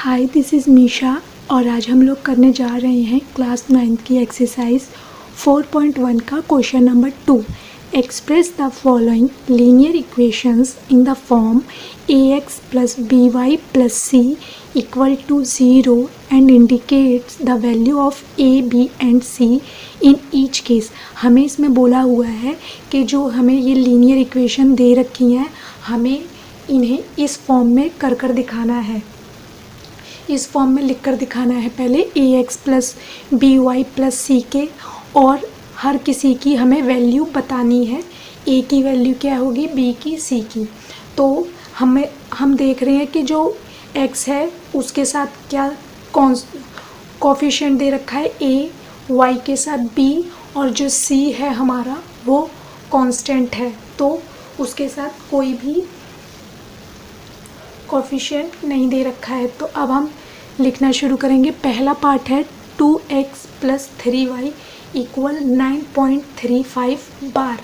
Hi, this is Misha और आज हम लोग करने जा रहे हैं क्लास 9th की एक्सरसाइज 4.1 का question number 2। Express the following linear equations in the form ax plus by plus c equal to 0 and indicates the value of a, b and c in each case. हमें इसमें बोला हुआ है कि जो हमें ये लीनियर इक्वेशन दे रखी हैं, हमें इन्हें इस फॉर्म में कर दिखाना है। इस फॉर्म में लिखकर दिखाना है पहले ax प्लस by प्लस सी के, और हर किसी की हमें वैल्यू बतानी है। a की वैल्यू क्या होगी, b की, c की। तो हम देख रहे हैं कि जो x है उसके साथ क्या कोफिशिएंट दे रखा है a, y के साथ b, और जो c है हमारा वो कांस्टेंट है, तो उसके साथ कोई भी कोफिशिएंट नहीं दे रखा है। तो अब हम लिखना शुरू करेंगे। पहला पार्ट है 2x प्लस 3y इक्वल 9.35 बार।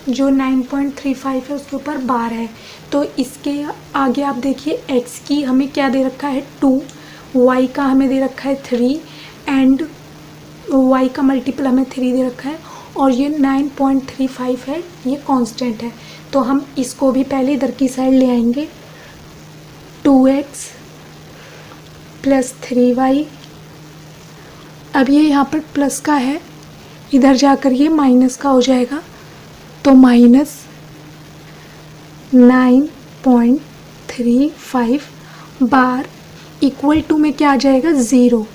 जो 9.35 है उसके ऊपर बार है, तो इसके आगे आप देखिए x की हमें क्या दे रखा है 2, y का हमें दे रखा है 3 एंड y का मल्टीपल हमें 3 दे रखा है, और ये 9.35 है, ये कांस्टेंट है। तो हम इसको भी पहले इधर की साइड ले आएंगे। 2x प्लस 3y, अब ये यहाँ पर प्लस का है, इधर जाकर ये माइनस का हो जाएगा, तो माइनस 9.35 बार इक्वल टू में क्या आ जाएगा 0।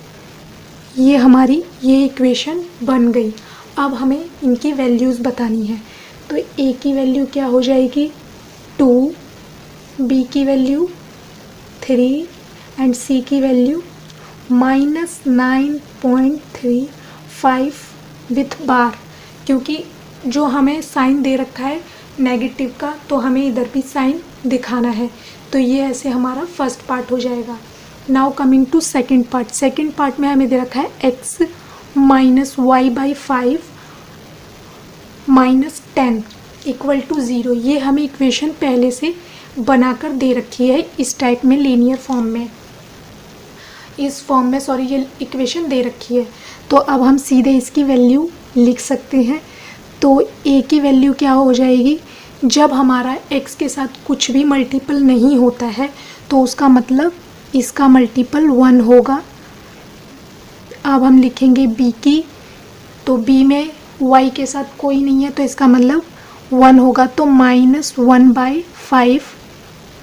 ये हमारी ये इक्वेशन बन गई। अब हमें इनकी वैल्यूज़ बतानी है। तो a की वैल्यू क्या हो जाएगी 2, b की वैल्यू 3 एंड c की वैल्यू माइनस 9.35 विथ बार, क्योंकि जो हमें साइन दे रखा है नेगेटिव का, तो हमें इधर भी साइन दिखाना है। तो ये ऐसे हमारा फर्स्ट पार्ट हो जाएगा। Now coming to second part. Second part में हमें दे रखा है x minus y by 5 minus 10 equal to 0। ये हमें इक्वेशन पहले से बनाकर दे रखी है इस टाइप में, लीनियर फॉर्म में, इस फॉर्म में ये इक्वेशन दे रखी है। तो अब हम सीधे इसकी वैल्यू लिख सकते हैं। तो a की वैल्यू क्या हो जाएगी, जब हमारा x के साथ कुछ भी मल्टीपल नहीं होता है तो उसका मतलब इसका मल्टीपल 1 होगा। अब हम लिखेंगे b की, तो b में y के साथ कोई नहीं है तो इसका मतलब 1 होगा, तो माइनस 1/5।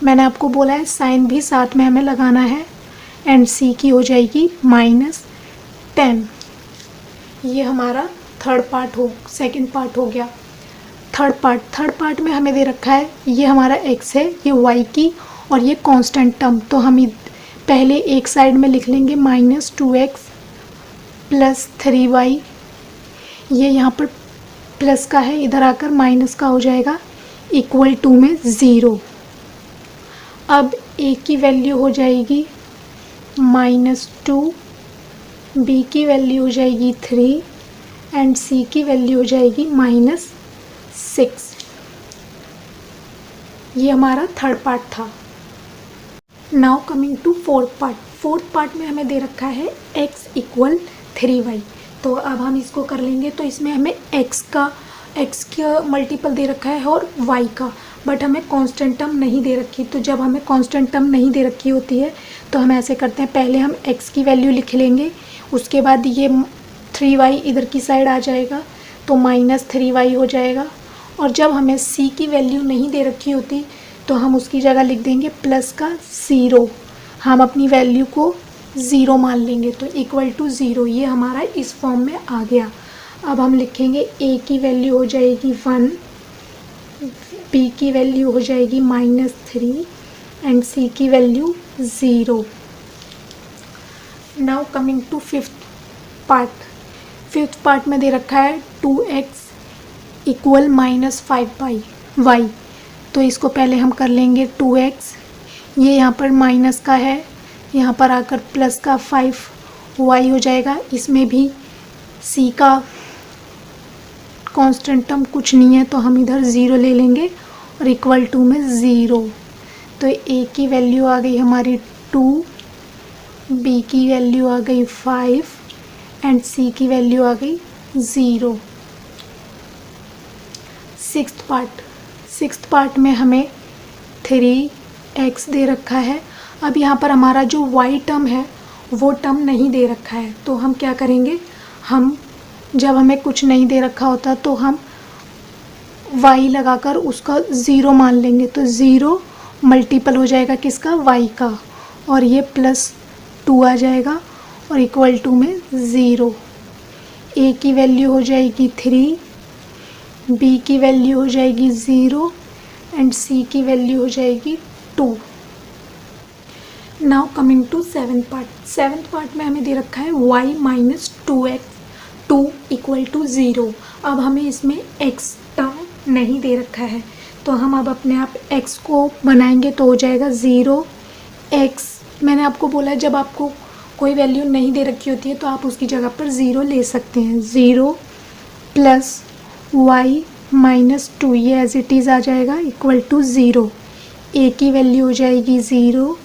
मैंने आपको बोला है साइन भी साथ में हमें लगाना है, एंड c की हो जाएगी माइनस 10। ये हमारा सेकंड पार्ट हो गया। थर्ड पार्ट में हमें दे रखा है, ये हमारा x है, ये y की, और ये कांस्टेंट टर्म। तो हम पहले एक साइड में लिख लेंगे माइनस 2x प्लस 3y, ये यहाँ पर प्लस का है, इधर आकर माइनस का हो जाएगा, इक्वल टू में 0। अब a की वैल्यू हो जाएगी -2, b की वैल्यू हो जाएगी 3 एंड c की वैल्यू हो जाएगी -6। ये हमारा थर्ड पार्ट था। Now coming to fourth part में हमें दे रखा है x इक्वल 3y। तो अब हम इसको कर लेंगे। तो इसमें हमें x का मल्टीपल दे रखा है और y का, बट हमें कांस्टेंट टर्म नहीं दे रखी। तो जब हमें कांस्टेंट टर्म नहीं दे रखी होती है तो हम ऐसे करते हैं, पहले हम x की वैल्यू लिख लेंगे, उसके बाद ये 3y इधर की साइड आ जाएगा, तो -3y हो जाएगा। और जब हमें c की वैल्यू नहीं दे रखी होती तो हम उसकी जगह लिख देंगे प्लस का 0। हम अपनी वैल्यू को 0 मान लेंगे, तो इक्वल टू 0। ये हमारा इस फॉर्म में आ गया। अब हम लिखेंगे a की वैल्यू हो जाएगी 1, b की वैल्यू हो जाएगी -3 एंड c की वैल्यू 0। Now coming to fifth part में दे रखा है 2x इक्वल -5y। तो इसको पहले हम कर लेंगे 2x, ये यहाँ पर माइनस का है, यहाँ पर आकर प्लस का 5y हो जाएगा। इसमें भी c का कांस्टेंट टर्म कुछ नहीं है, तो हम इधर 0 ले लेंगे और इक्वल टू में 0। तो a की वैल्यू आ गई हमारी 2 बी की वैल्यू आ गई 5 एंड सी की वैल्यू आ गई 0। सिक्स्थ पार्ट में हमें 3x दे रखा है। अब यहाँ पर हमारा जो y टर्म है वो टर्म नहीं दे रखा है, तो हम क्या करेंगे, हम जब हमें कुछ नहीं दे रखा होता तो हम y लगाकर उसका 0 मान लेंगे, तो 0 मल्टीपल हो जाएगा किसका, y का, और ये +2 आ जाएगा और इक्वल टू में 0। a की वैल्यू हो जाएगी 3, b की वैल्यू हो जाएगी 0 एंड c की वैल्यू हो जाएगी 2। Now coming to seventh part में हमें दे रखा है y माइनस 2 इक्वल टू 0। अब हमें इसमें x टर्म नहीं दे रखा है, तो हम अब अपने आप x को बनाएंगे तो हो जाएगा 0x। मैंने आपको बोला जब आपको कोई वैल्यू नहीं दे रखी होती है तो आप उसकी जगह पर 0 ले सकते हैं। 0 प्लस y माइनस 2, ये एज इट इज़ आ जाएगा इक्वल टू 0। a की वैल्यू हो जाएगी 0,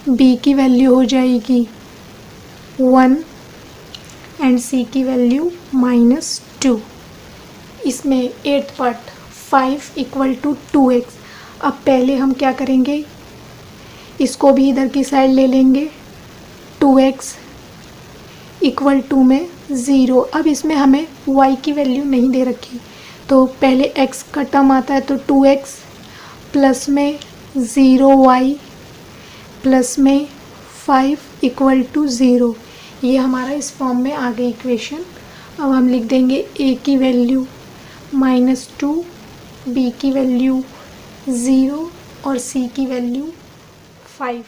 b की वैल्यू हो जाएगी 1 एंड c की वैल्यू -2। इसमें 8th part 5 equal to 2x। अब पहले हम क्या करेंगे, इसको भी इधर की साइड ले लेंगे, 2x इक्वल टू में 0। अब इसमें हमें y की वैल्यू नहीं दे रखी, तो पहले x का टर्म आता है तो 2x प्लस में 0y प्लस में 5 इक्वल टू 0। ये हमारा इस फॉर्म में आ गई इक्वेशन। अब हम लिख देंगे a की वैल्यू -2, b की वैल्यू 0 और c की वैल्यू 5।